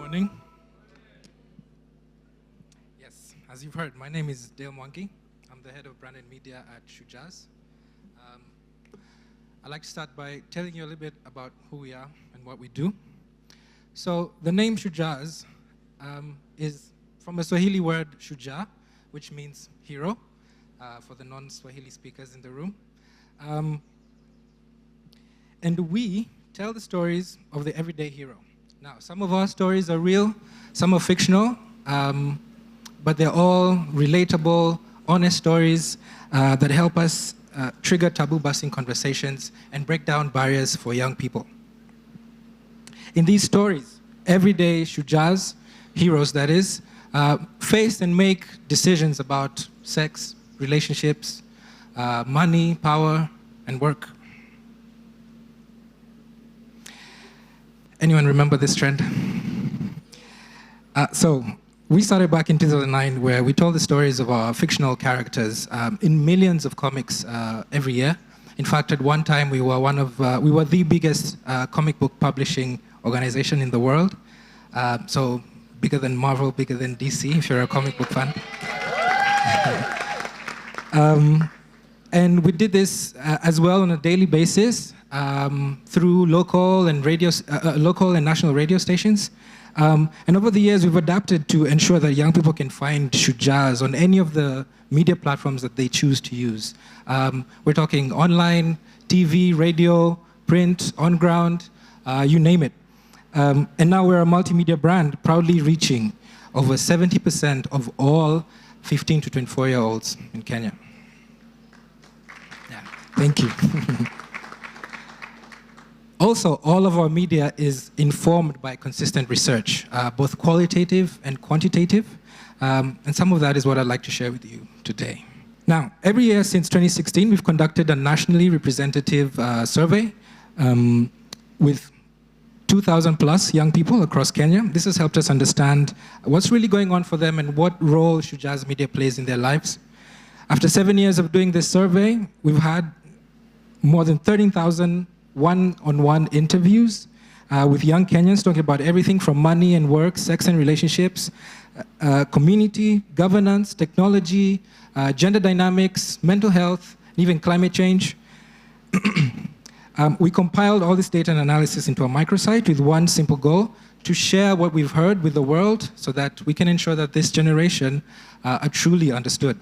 Morning. Yes, as you've heard, my name is Mwangi. I'm the head of brand and media at Shujaaz. I'd like to start by telling you a little bit about who we are and what we do. So the name Shujaaz is from a Swahili word Shujaa, which means hero, for the non-Swahili speakers in the room. And we tell the stories of the everyday hero. Now, some of our stories are real, some are fictional, but they're all relatable, honest stories that help us trigger taboo-busting conversations and break down barriers for young people. In these stories, everyday Shujaaz, heroes that is, face and make decisions about sex, relationships, money, power, and work. Anyone remember this trend? So we started back in 2009 where we told the stories of our fictional characters in millions of comics every year. In fact, at one time we were the biggest comic book publishing organization in the world. So bigger than Marvel, bigger than DC, if you're a comic book fan. And we did this as well on a daily basis through local and national radio stations. And over the years, we've adapted to ensure that young people can find Shujaaz on any of the media platforms that they choose to use. We're talking online, TV, radio, print, on ground, you name it. And now we're a multimedia brand, proudly reaching over 70% of all 15 to 24-year-olds in Kenya. Yeah, thank you. Also, all of our media is informed by consistent research, both qualitative and quantitative, and some of that is what I'd like to share with you today. Now, every year since 2016, we've conducted a nationally representative survey with 2,000 plus young people across Kenya. This has helped us understand what's really going on for them and what role Shujaaz Media plays in their lives. After 7 years of doing this survey, we've had more than 13,000 one-on-one interviews with young Kenyans talking about everything from money and work, sex and relationships, community, governance, technology, gender dynamics, mental health, and even climate change. We compiled all this data and analysis into a microsite with one simple goal: to share what we've heard with the world so that we can ensure that this generation are truly understood.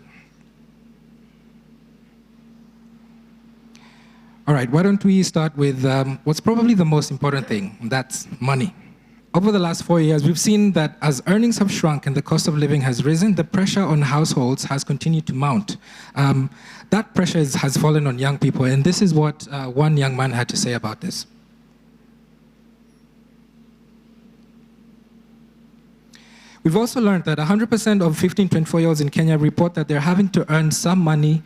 All right, why don't we start with what's probably the most important thing, and that's money. Over the last 4 years, we've seen that as earnings have shrunk and the cost of living has risen, the pressure on households has continued to mount. That pressure has fallen on young people, and this is what one young man had to say about this. We've also learned that 100% of 15 to 24-year-olds in Kenya report that they're having to earn some money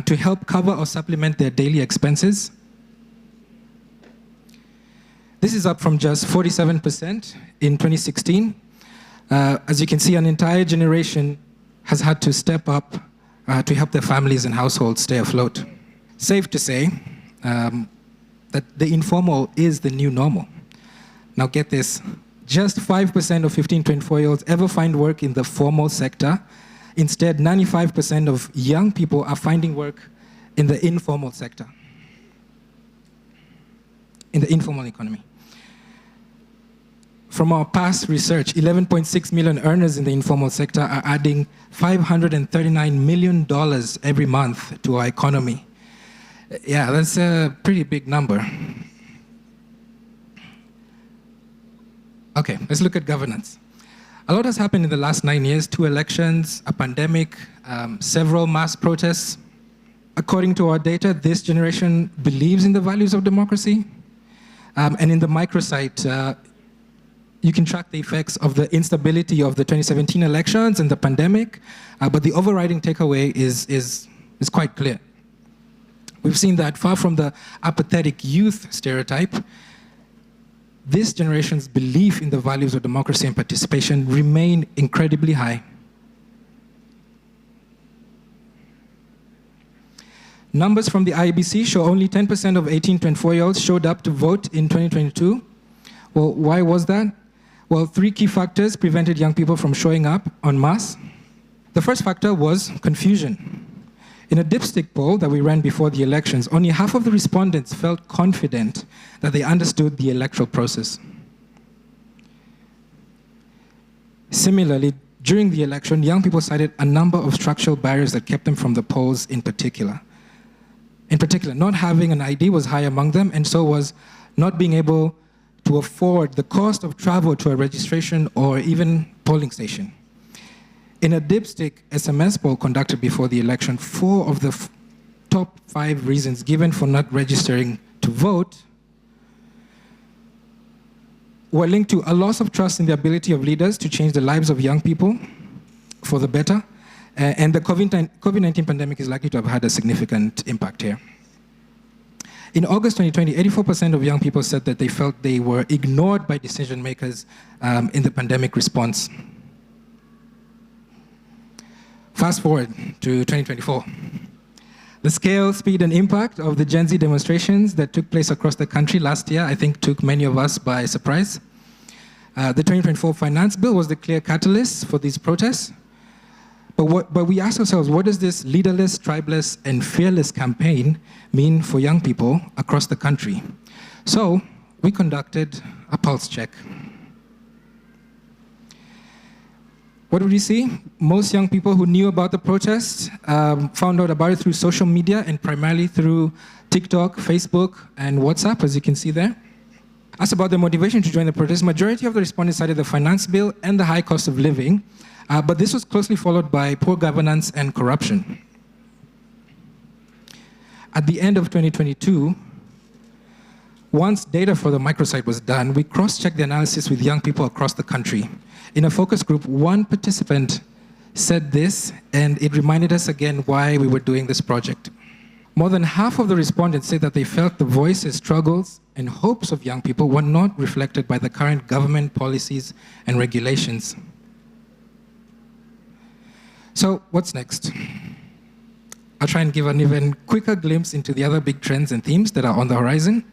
to help cover or supplement their daily expenses. This is up from just 47% in 2016. As you can see, an entire generation has had to step up to help their families and households stay afloat. Safe to say that the informal is the new normal. Now get this, just 5% of 15 to 24-year-olds ever find work in the formal sector. Instead, 95% of young people are finding work in the informal sector, in the informal economy. From our past research, 11.6 million earners in the informal sector are adding $539 million every month to our economy. Yeah, that's a pretty big number. Okay, let's look at governance. A lot has happened in the last 9 years: 2 elections, a pandemic, several mass protests. According to our data, this generation believes in the values of democracy. And in the microsite, you can track the effects of the instability of the 2017 elections and the pandemic, but the overriding takeaway is quite clear. We've seen that far from the apathetic youth stereotype, this generation's belief in the values of democracy and participation remain incredibly high. Numbers from the IEBC show only 10% of 18 to 24-year-olds showed up to vote in 2022. Well, why was that? Well, 3 key factors prevented young people from showing up en masse. The first factor was confusion. In a dipstick poll that we ran before the elections, only half of the respondents felt confident that they understood the electoral process. Similarly, during the election, young people cited a number of structural barriers that kept them from the polls in particular. In particular, not having an ID was high among them, and so was not being able to afford the cost of travel to a registration or even polling station. In a dipstick SMS poll conducted before the election, 4 of the top 5 reasons given for not registering to vote were linked to a loss of trust in the ability of leaders to change the lives of young people for the better, and the COVID-19 pandemic is likely to have had a significant impact here. In August 2020, 84% of young people said that they felt they were ignored by decision makers in the pandemic response. Fast forward to 2024. The scale, speed, and impact of the Gen Z demonstrations that took place across the country last year, I think, took many of us by surprise. The 2024 finance bill was the clear catalyst for these protests. But we asked ourselves, what does this leaderless, tribeless, and fearless campaign mean for young people across the country? So we conducted a pulse check. What did we see? Most young people who knew about the protest found out about it through social media and primarily through TikTok, Facebook, and WhatsApp, as you can see there. Asked about the motivation to join the protest, majority of the respondents cited the finance bill and the high cost of living, but this was closely followed by poor governance and corruption. At the end of 2022, once data for the microsite was done, we cross-checked the analysis with young people across the country. In a focus group, one participant said this, and it reminded us again why we were doing this project. More than half of the respondents said that they felt the voices, struggles, and hopes of young people were not reflected by the current government policies and regulations. So what's next? I'll try and give an even quicker glimpse into the other big trends and themes that are on the horizon.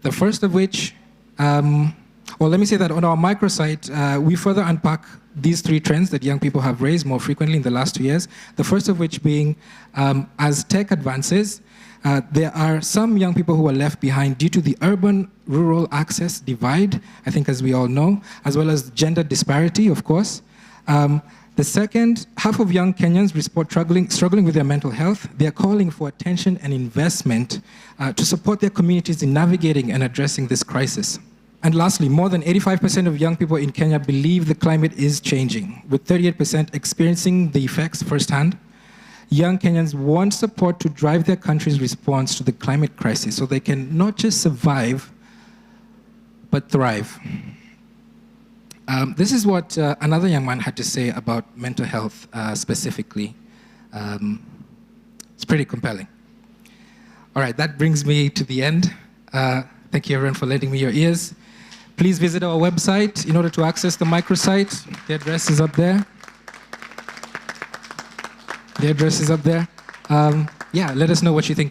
The first of which, well, let me say that on our microsite, we further unpack these 3 trends that young people have raised more frequently in the last 2 years. The first of which being, as tech advances, there are some young people who are left behind due to the urban-rural access divide, I think as we all know, as well as gender disparity, of course. The second, half of young Kenyans report struggling with their mental health. They are calling for attention and investment to support their communities in navigating and addressing this crisis. And lastly, more than 85% of young people in Kenya believe the climate is changing, with 38% experiencing the effects firsthand. Young Kenyans want support to drive their country's response to the climate crisis so they can not just survive, but thrive. This is what another young man had to say about mental health specifically. It's pretty compelling. All right, that brings me to the end. Thank you everyone for lending me your ears. Please visit our website in order to access the microsite. The address is up there. The address is up there. Yeah, let us know what you think.